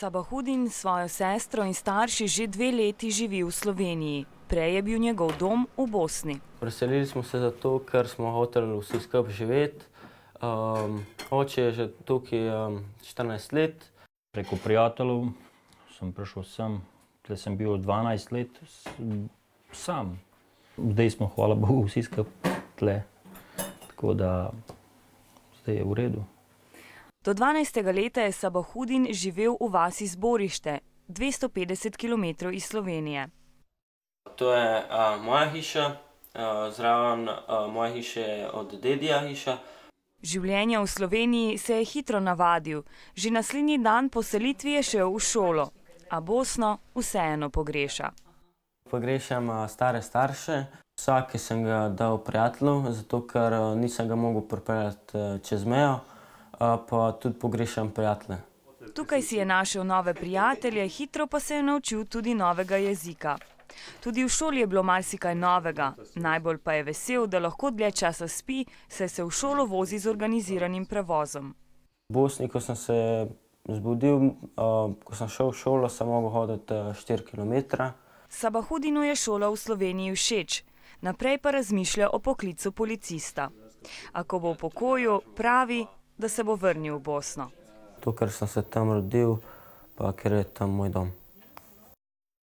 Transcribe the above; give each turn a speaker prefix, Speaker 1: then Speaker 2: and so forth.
Speaker 1: Sabahudin s svojo sestro in starši že 2 leti živi v Sloveniji. Prej je bil njegov dom v Bosni.
Speaker 2: Preselili smo se zato, ker smo hoteli vsi skupaj živeti. Oče je že tukaj 14 let.
Speaker 3: Preko prijateljev sem prišel sem, tle sem bil 12 let sam. Zdaj smo, hvala Bogu, vsi skupaj tle, tako da zdaj je v redu.
Speaker 1: Do 12. leta je Sabahudin živel v vasi Zborište, 250 km iz Slovenije.
Speaker 2: To je moja hiša, zraven moje hiše je od dedija hiša.
Speaker 1: Življenje v Sloveniji se je hitro navadil. Že naslednji dan po selitvi je šel v šolo, a Bosno vseeno pogreša.
Speaker 2: Pogrešam stare starše. Vsake sem ga dal prijatelju, zato ker nisem ga mogel pripeljati čez mejo, pa tudi pogrešam prijatelje.
Speaker 1: Tukaj si je našel nove prijatelje, hitro pa se je naučil tudi novega jezika. Tudi v šoli je bilo marsikaj novega, najbolj pa je vesel, da lahko dlje časa spi, saj se v šolo vozi z organiziranim prevozom.
Speaker 2: V Bosni, ko sem se zbudil, ko sem šel v šolo, sem mogel hoditi 4 km.
Speaker 1: Sabahudinu je šola v Sloveniji všeč, naprej pa razmišlja o poklicu policista. A ko bo v pokoju, pravi, da se bo vrnil v Bosno.
Speaker 2: To, ker sem se tam rodil, pa ker je tam moj dom.